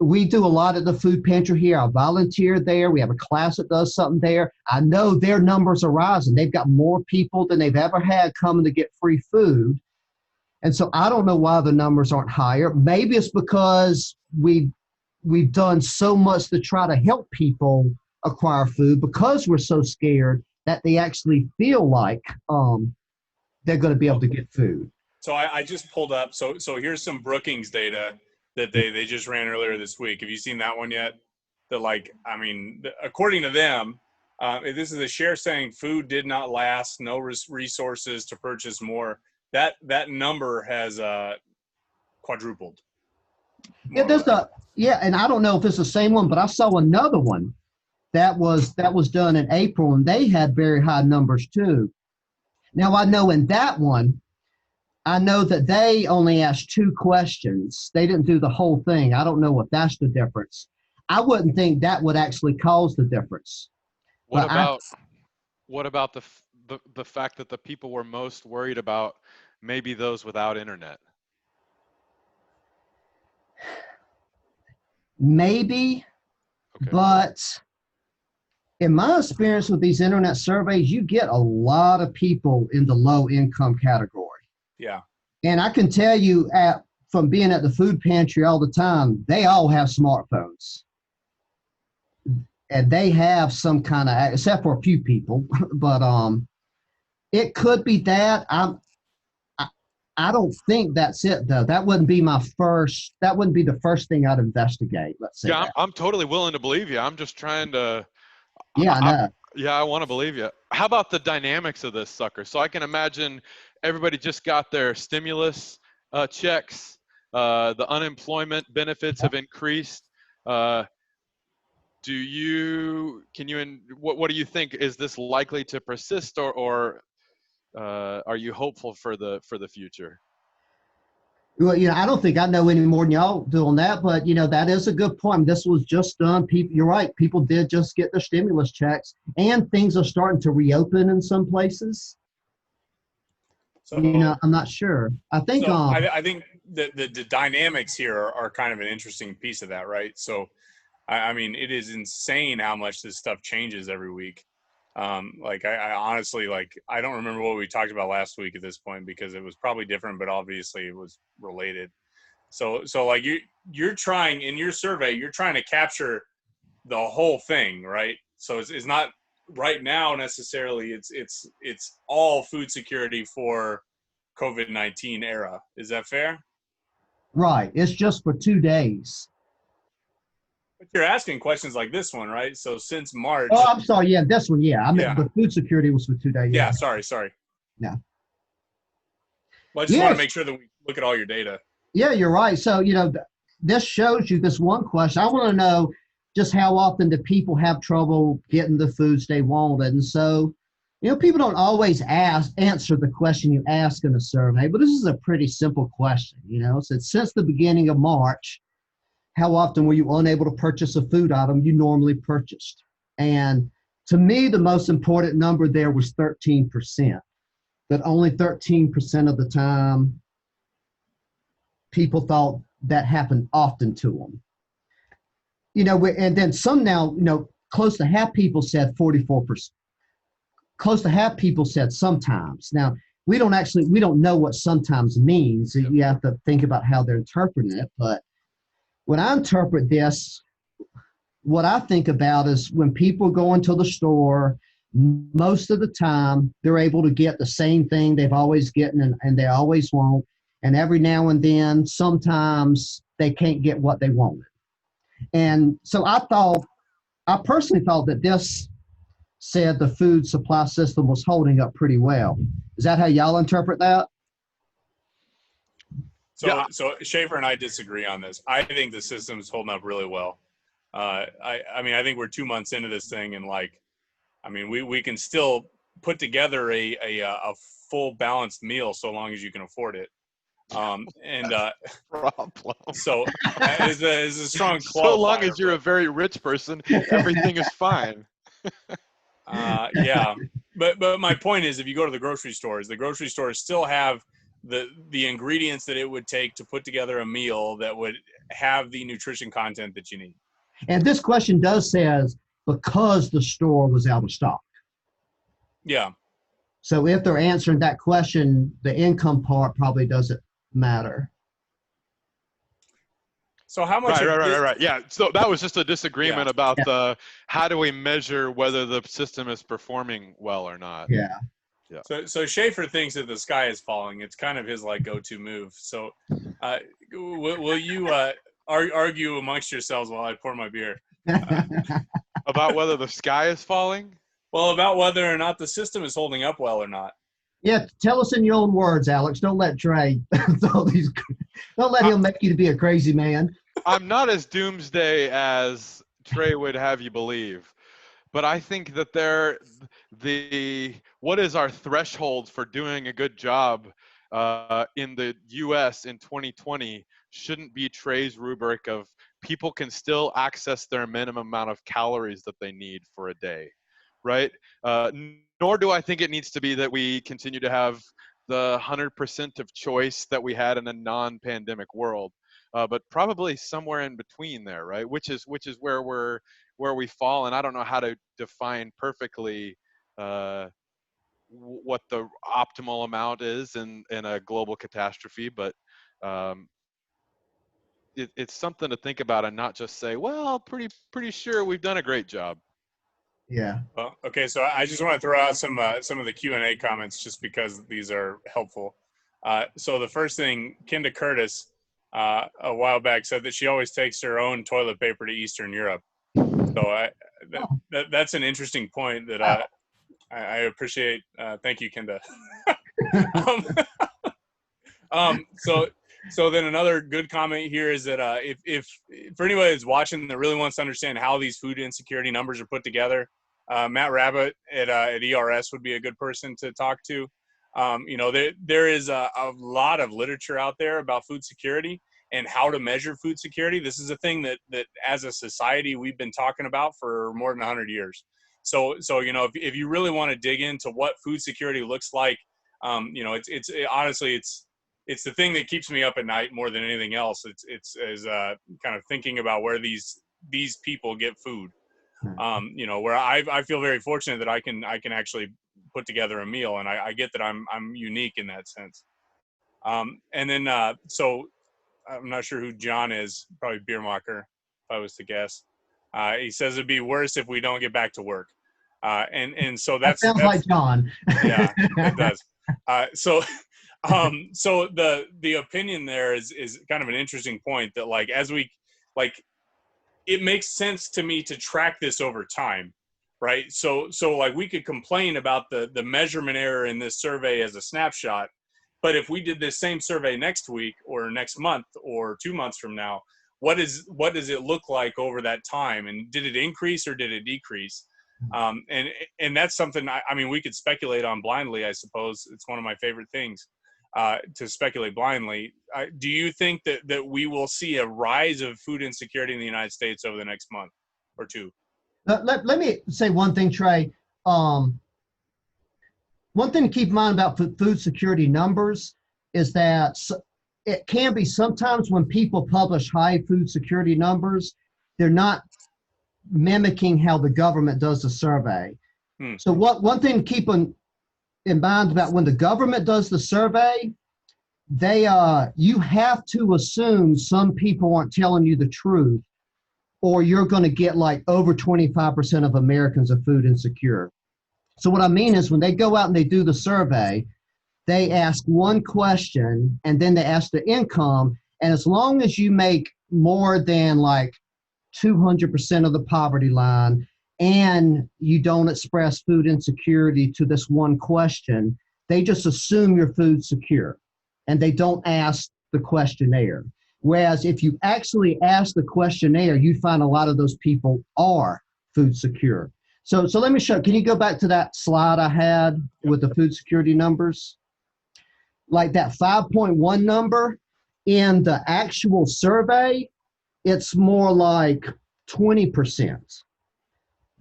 We do a lot at the food pantry here. I volunteer there. We have a class that does something there. I know their numbers are rising. They've got more people than they've ever had coming to get free food. And so I don't know why the numbers aren't higher. Maybe it's because we've done so much to try to help people acquire food because we're so scared that they actually feel like they're going to be able to get food. So I just pulled up. So here's some Brookings data that they just ran earlier this week. Have you seen that one yet? According to them, this is a share saying food did not last, no resources to purchase more. That number has quadrupled. Yeah, and I don't know if it's the same one, but I saw another one that was done in April, and they had very high numbers too. Now I know in that one, I know that they only asked 2 questions. They didn't do the whole thing. I don't know if that's the difference. I wouldn't think that would actually cause the difference. What about the fact that the people were most worried about maybe those without internet? Maybe, okay. But in my experience with these internet surveys, you get a lot of people in the low income category. Yeah. And I can tell you from being at the food pantry all the time, they all have smartphones. And they have some kind of, except for a few people, but it could be that. I don't think that's it though. That wouldn't be the first thing I'd investigate, let's say. Yeah, I'm totally willing to believe you. I'm just trying to I want to believe you. How about the dynamics of this sucker? So I can imagine everybody just got their stimulus checks. The unemployment benefits have increased. What do you think? Is this likely to persist, or are you hopeful for the future? Well, I don't think I know any more than y'all do on that, but that is a good point. This was just done. You're right. People did just get their stimulus checks, and things are starting to reopen in some places. So, I'm not sure. I think I think the dynamics here are kind of an interesting piece of that, right? So I mean, it is insane how much this stuff changes every week. Like I honestly, like, I don't remember what we talked about last week at this point, because it was probably different, but obviously it was related. So like you're trying in your survey, you're trying to capture the whole thing, right? So it's not right now necessarily, it's all food security for COVID-19 era. Is that fair? Right. It's just for 2 days. But you're asking questions like this one, right? So since March. Oh, I'm sorry. Yeah, this one. Yeah, I meant Yeah. the food security was for 2 days. Yeah, sorry. Yeah. Well, I just want to make sure that we look at all your data. Yeah, you're right. So, this shows you this one question. I want to know just how often do people have trouble getting the foods they want. And so, people don't always answer the question you ask in a survey, but this is a pretty simple question. It said, since the beginning of March, how often were you unable to purchase a food item you normally purchased? And to me, the most important number there was 13%, that only 13% of the time people thought that happened often to them. And then some now, close to half people said 44%. Close to half people said sometimes. Now, we don't know what sometimes means. You have to think about how they're interpreting it. But when I interpret this, what I think about is when people go into the store, most of the time they're able to get the same thing they've always gotten and they always want. And every now and then, sometimes they can't get what they wanted. And so I personally thought that this said the food supply system was holding up pretty well. Is that how y'all interpret that? So Schaefer and I disagree on this. I think the system is holding up really well. I mean, I think we're 2 months into this thing, and we can still put together a full balanced meal so long as you can afford it. Problem. So is a strong qualifier. So long as you're a very rich person, everything is fine. Yeah, but my point is, if you go to the grocery stores still have the ingredients that it would take to put together a meal that would have the nutrition content that you need. And this question does says because the store was out of stock. Yeah. So if they're answering that question, the income part probably doesn't matter. So how much? Right. Yeah. So that was just a disagreement about how do we measure whether the system is performing well or not. Yeah. So Schaefer thinks that the sky is falling. It's kind of his go-to move. So will you argue amongst yourselves while I pour my beer about whether the sky is falling? Well, about whether or not the system is holding up well or not. Yeah, tell us in your own words, Alex. Don't let Trey. Don't let him make you to be a crazy man. I'm not as doomsday as Trey would have you believe, but I think that what is our threshold for doing a good job in the U.S. in 2020 shouldn't be Trey's rubric of people can still access their minimum amount of calories that they need for a day, right? Nor do I think it needs to be that we continue to have the 100% of choice that we had in a non-pandemic world, but probably somewhere in between there, right? Which is where we fall, and I don't know how to define perfectly what the optimal amount is in a global catastrophe, but it's something to think about and not just say, well, pretty sure we've done a great job. Yeah. Well, okay. So I just want to throw out some of the Q&A comments just because these are helpful. So the first thing, Kinda Curtis a while back said that she always takes her own toilet paper to Eastern Europe. So that's an interesting point that I appreciate. Thank you, Kinda. So then another good comment here is that if for anybody that's watching that really wants to understand how these food insecurity numbers are put together, Matt Rabbit at ERS would be a good person to talk to. There is a lot of literature out there about food security and how to measure food security. This is a thing that as a society we've been talking about for more than 100 years. So if you really want to dig into what food security looks like, it's honestly the thing that keeps me up at night more than anything else. It's kind of thinking about where these these people get food. You know, where I feel very fortunate that I can actually put together a meal, and I get that I'm unique in that sense. And then so I'm not sure who John is, probably Beermacher, if I was to guess. He says it'd be worse if we don't get back to work. And so That sounds like John. Yeah, it does. So the opinion there is kind of an interesting point, that like, as we, like, it makes sense to me to track this over time, right? So like, we could complain about the measurement error in this survey as a snapshot, but if we did this same survey next week or next month or 2 months from now, what does it look like over that time? And did it increase or did it decrease? And that's something, I mean, we could speculate on blindly, I suppose. It's one of my favorite things, to speculate blindly. Do you think that we will see a rise of food insecurity in the United States over the next month or two? Let me say one thing, Trey. One thing to keep in mind about food security numbers is that it can be sometimes when people publish high food security numbers, they're not mimicking how the government does the survey. So one thing to keep in mind about when the government does the survey, you have to assume some people aren't telling you the truth, or you're going to get like over 25% of Americans are food insecure. So what I mean is, when they go out and they do the survey, they ask one question and then they ask the income. And as long as you make more than like 200% of the poverty line and you don't express food insecurity to this one question, they just assume you're food secure and they don't ask the questionnaire. Whereas if you actually ask the questionnaire, you find a lot of those people are food secure. So let me show, can you go back to that slide I had with the food security numbers? Like that 5.1 number in the actual survey, it's more like 20%.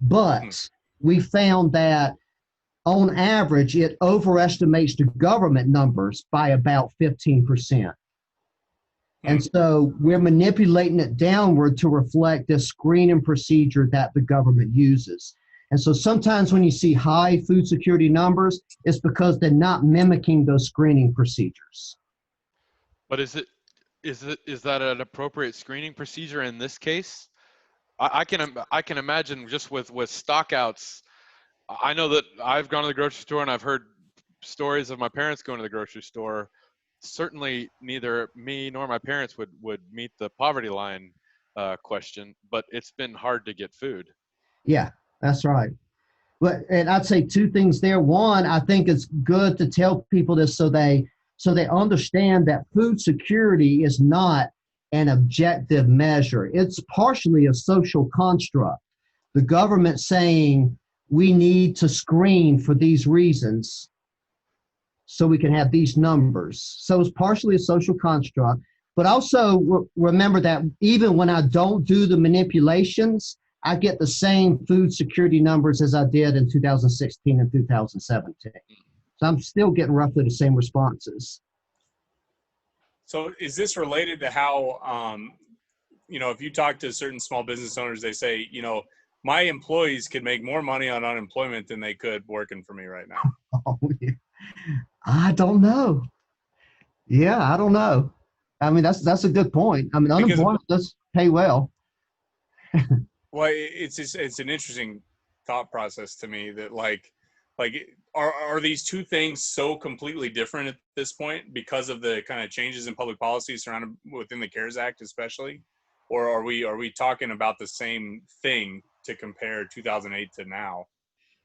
But we found that on average, it overestimates the government numbers by about 15%. And so we're manipulating it downward to reflect this screening procedure that the government uses. And so sometimes when you see high food security numbers, it's because they're not mimicking those screening procedures. But is that an appropriate screening procedure in this case? I can imagine just with stockouts. I know that I've gone to the grocery store and I've heard stories of my parents going to the grocery store. Certainly neither me nor my parents would meet the poverty line question, but it's been hard to get food. Yeah, that's right. And I'd say two things there. One, I think it's good to tell people this so they understand that food security is not an objective measure. It's partially a social construct. The government saying we need to screen for these reasons so we can have these numbers. So it's partially a social construct. But also remember that even when I don't do the manipulations, I get the same food security numbers as I did in 2016 and 2017. So I'm still getting roughly the same responses. So is this related to how, if you talk to certain small business owners, they say, my employees could make more money on unemployment than they could working for me right now? Oh, yeah. I don't know. Yeah, I don't know. I mean, that's a good point. I mean, unemployment does pay well. Well, it's an interesting thought process to me that like are these two things so completely different at this point because of the kind of changes in public policy surrounded within the CARES Act, especially, or are we talking about the same thing to compare 2008 to now?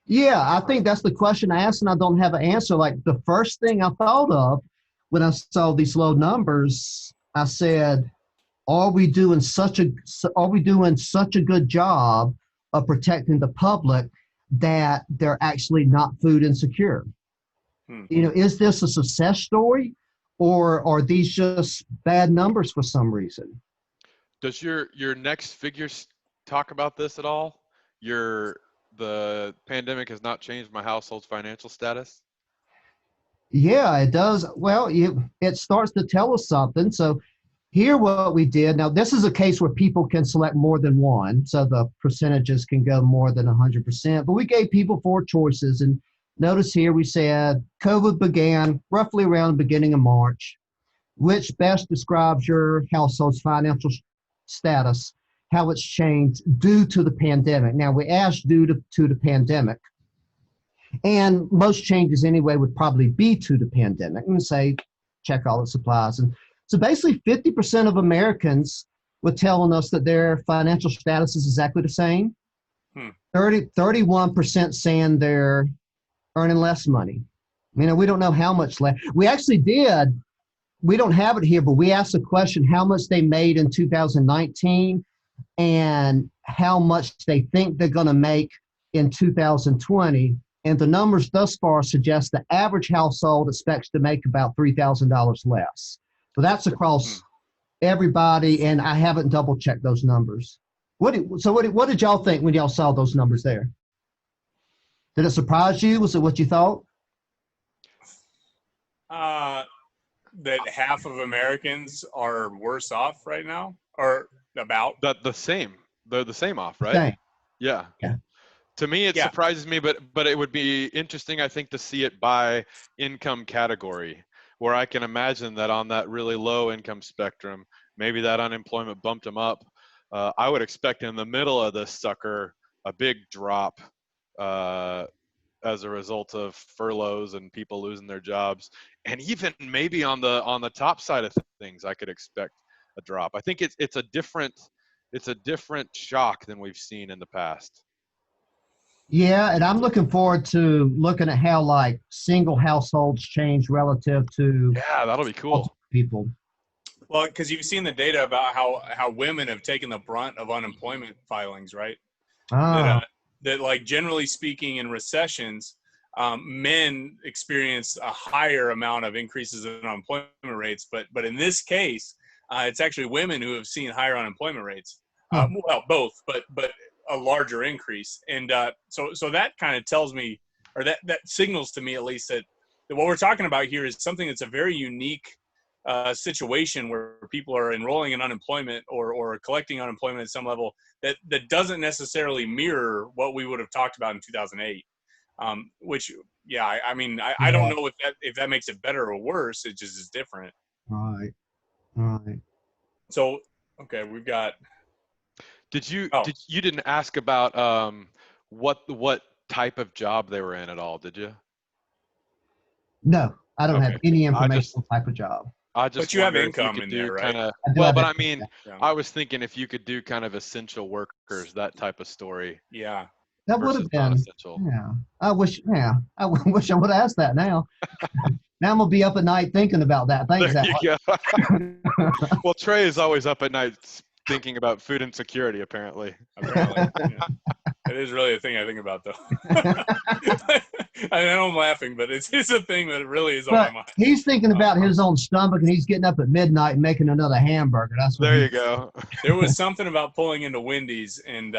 Yeah, I think that's the question I asked, and I don't have an answer. Like the first thing I thought of when I saw these low numbers, I said, are we doing such a good job of protecting the public that they're actually not food insecure? Is this a success story, or are these just bad numbers for some reason? Does your next figures talk about this at all? The pandemic has not changed my household's financial status? Yeah, it does. Well, it starts to tell us something. So here what we did, now this is a case where people can select more than one, so the percentages can go more than 100%, but we gave people 4 choices. And notice here we said COVID began roughly around the beginning of March. Which best describes your household's financial status, how it's changed due to the pandemic? Now, we asked due to the pandemic, and most changes anyway would probably be to the pandemic. And say, check all the supplies. And so basically 50% of Americans were telling us that their financial status is exactly the same. 31% saying they're earning less money. You know, we don't know how much less. We actually did. We don't have it here, but we asked the question how much they made in 2019 and how much they think they're going to make in 2020. And the numbers thus far suggest the average household expects to make about $3,000 less. So that's across everybody, and I haven't double checked those numbers. What did y'all think when y'all saw those numbers there? Did it surprise you? Was it what you thought? That half of Americans are worse off right now, or about the same. They're the same off, right? Same. Yeah. To me, it surprises me, but it would be interesting, I think, to see it by income category, where I can imagine that on that really low income spectrum, maybe that unemployment bumped them up. I would expect in the middle of this sucker a big drop as a result of furloughs and people losing their jobs. And even maybe on the top side of things, I could expect a drop. I think it's a different shock than we've seen in the past. Yeah, and I'm looking forward to looking at how like single households change relative to that'll be cool. People. Well, because you've seen the data about how women have taken the brunt of unemployment filings, right? That like generally speaking in recessions, men experience a higher amount of increases in unemployment rates, but in this case, it's actually women who have seen higher unemployment rates. Well, both, but a larger increase, and so that kind of tells me, or that signals to me at least, that what we're talking about here is something that's a very unique situation where people are enrolling in unemployment or collecting unemployment at some level that doesn't necessarily mirror what we would have talked about in 2008. Which, I mean, I don't know if that makes it better or worse. It just is different. Right. So, okay, we've got. You didn't ask about what type of job they were in at all, did you? No, I don't have any information on type of job. But you have income in there, right? But I mean, I was thinking if you could do kind of essential workers, that type of story. Yeah. That would have been. Yeah. I wish I would have asked that now. Now I'm going to be up at night thinking about that. Thanks, Alek. Well, Trey is always up at night thinking about food insecurity, apparently. It is really a thing I think about, though. I know I'm laughing, but it's a thing that really is on my mind. He's thinking about his own stomach, and he's getting up at midnight and making another hamburger. That's what there you go. There was something about pulling into Wendy's and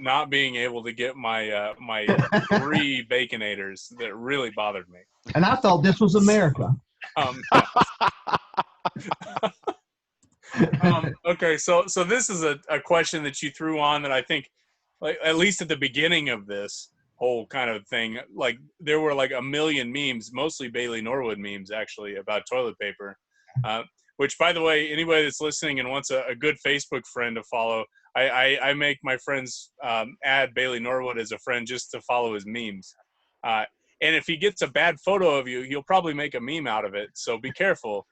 not being able to get my 3 Baconators that really bothered me. And I thought this was America. Okay, so this is a question that you threw on that I think, like, at least at the beginning of this whole kind of thing, like there were like a million memes, mostly Bailey Norwood memes actually, about toilet paper, which, by the way, anybody that's listening and wants a good Facebook friend to follow, I make my friends add Bailey Norwood as a friend just to follow his memes. And if he gets a bad photo of you, he'll probably make a meme out of it. So be careful.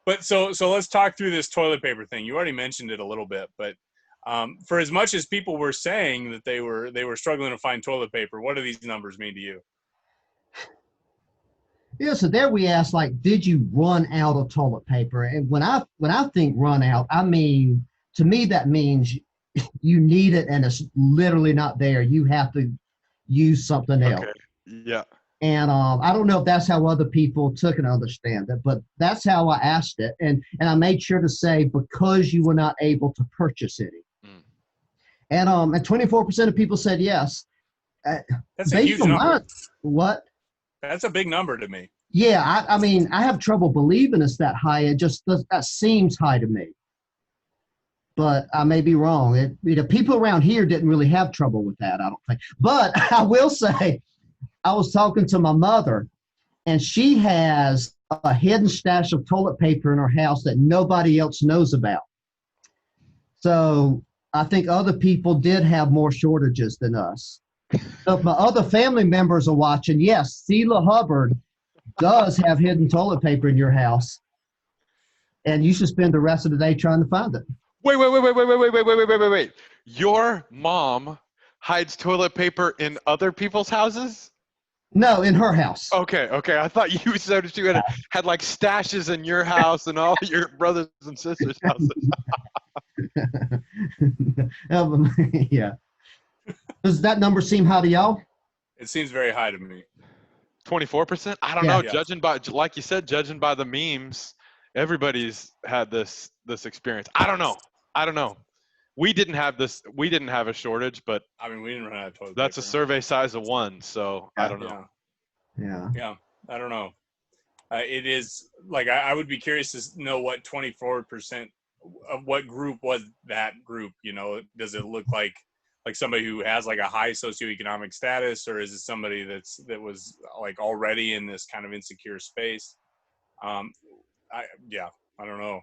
But so let's talk through this toilet paper thing. You already mentioned it a little bit, but for as much as people were saying that they were struggling to find toilet paper, what do these numbers mean to you? Yeah, so there we asked, like, did you run out of toilet paper? And when I think run out, I mean, to me that means you need it and it's literally not there. You have to use something else. Yeah. And I don't know if that's how other people took and understand it, but that's how I asked it. And I made sure to say, because you were not able to purchase any. And 24% of people said yes. That's a huge number. What? That's a big number to me. Yeah, I mean, I have trouble believing it's that high. It just that seems high to me. But I may be wrong. People around here didn't really have trouble with that, I don't think. But I will say, I was talking to my mother, and she has a hidden stash of toilet paper in her house that nobody else knows about. So I think other people did have more shortages than us. So if my other family members are watching, yes, Sheila Hubbard does have hidden toilet paper in your house, and you should spend the rest of the day trying to find it. Wait. Your mom hides toilet paper in other people's houses? No, in her house. Okay. I thought you said you had like stashes in your house and all your brothers and sisters' houses. Yeah. Does that number seem high to y'all? It seems very high to me. 24%? I don't know. Judging by, like you said, judging by the memes, everybody's had this experience. I don't know. We didn't have this. We didn't have a shortage, but I mean, we didn't run out of toilet that's paper. a survey size of 1, so I don't know. Yeah. I don't know. It is like I would be curious to know what 24% of what group was that group. You know, does it look like somebody who has like a high socioeconomic status, or is it somebody that was like already in this kind of insecure space? I don't know.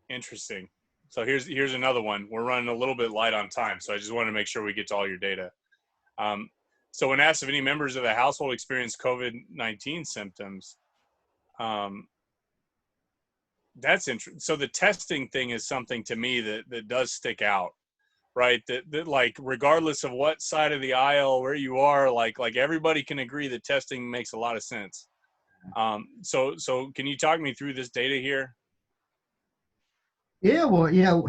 Interesting. So here's another one. We're running a little bit light on time, so I just wanted to make sure we get to all your data. So when asked if any members of the household experienced COVID-19 symptoms, that's interesting. So the testing thing is something to me that does stick out, right? That like regardless of what side of the aisle where you are, like everybody can agree that testing makes a lot of sense. So can you talk me through this data here? Yeah, well,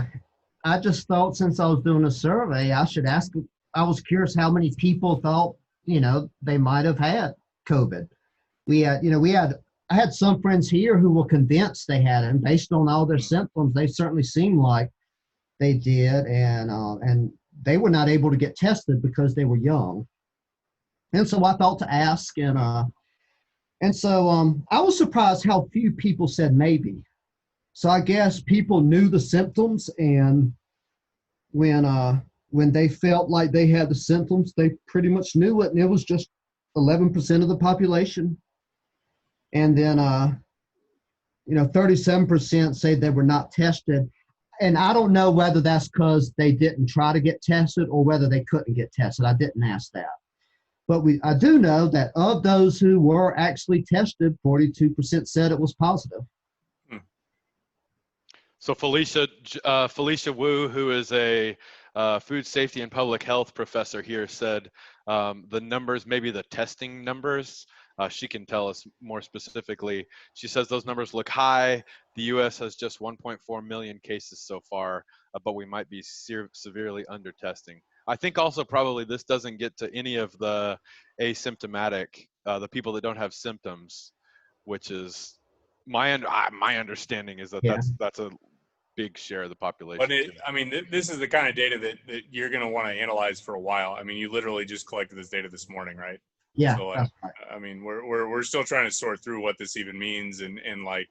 I just thought since I was doing a survey, I should ask. I was curious how many people thought, they might have had COVID. I had some friends here who were convinced they had it, and based on all their symptoms, they certainly seemed like they did, and they were not able to get tested because they were young. And so I thought to ask, and so I was surprised how few people said maybe. So I guess people knew the symptoms, and when they felt like they had the symptoms, they pretty much knew it, and it was just 11% of the population. And then 37% say they were not tested. And I don't know whether that's because they didn't try to get tested or whether they couldn't get tested. I didn't ask that. But I do know that of those who were actually tested, 42% said it was positive. So Felicia Wu, who is a food safety and public health professor here, said the numbers, maybe the testing numbers, she can tell us more specifically. She says those numbers look high. The U.S. has just 1.4 million cases so far, but we might be severely under testing. I think also probably this doesn't get to any of the asymptomatic, the people that don't have symptoms, which is my understanding is that that's a big share of the population. But this is the kind of data that you're going to want to analyze for a while. I mean, you literally just collected this data this morning, right? Yeah. So, that's right. I mean, we're still trying to sort through what this even means, and like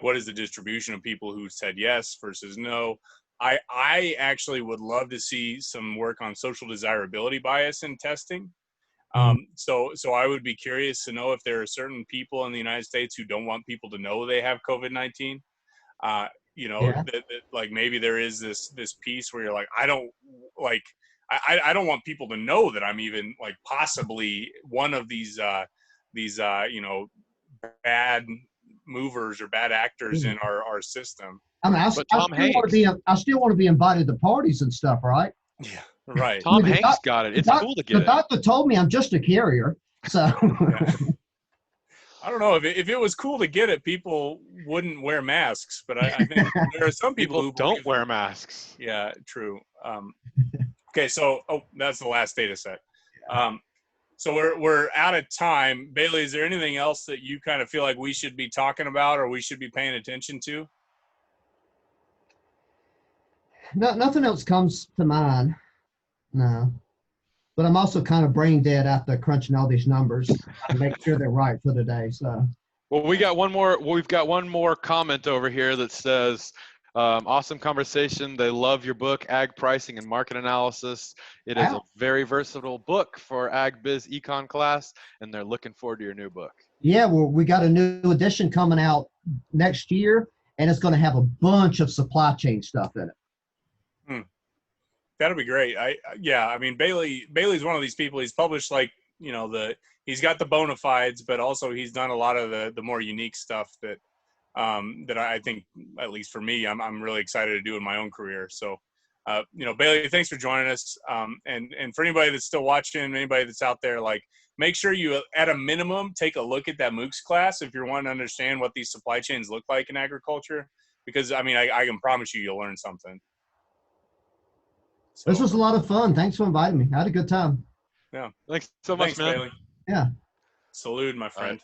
what is the distribution of people who said yes versus no. I actually would love to see some work on social desirability bias in testing. So I would be curious to know if there are certain people in the United States who don't want people to know they have COVID-19. That like maybe there is this piece where you're like, I don't want people to know that I'm even like possibly one of these bad movers or bad actors in our system. I mean, I still want to be invited to parties and stuff, right? Yeah, right. Tom Hanks got it. It's cool to get it. The doctor told me I'm just a carrier, so. Yeah. I don't know if it was cool to get it, people wouldn't wear masks, but I think there are some people who don't wear masks. Yeah, true. Okay, so that's the last data set. So we're out of time. Bailey, is there anything else that you kind of feel like we should be talking about or we should be paying attention to? No, nothing else comes to mind. No. but I'm also kind of brain dead after crunching all these numbers to make sure they're right for the day. So, well, we've got one more comment over here that says, awesome conversation. They love your book, Ag Pricing and Market Analysis. It is a wow. very versatile book for Ag Biz Econ class, and they're looking forward to your new book. Yeah, well, we got a new edition coming out next year, and it's going to have a bunch of supply chain stuff in it. That'll be great. I mean, Bailey's one of these people. He's published he's got the bona fides, but also he's done a lot of the more unique stuff that I think, at least for me, I'm really excited to do in my own career. So, Bailey, thanks for joining us. And for anybody that's still watching, anybody that's out there, like, make sure you, at a minimum, take a look at that MOOCs class if you're wanting to understand what these supply chains look like in agriculture, because I mean, I can promise you'll learn something. So, This was a lot of fun. Thanks for inviting me. I had a good time. Yeah. Thanks so much, man. Bailey. Yeah. Salute, my friend.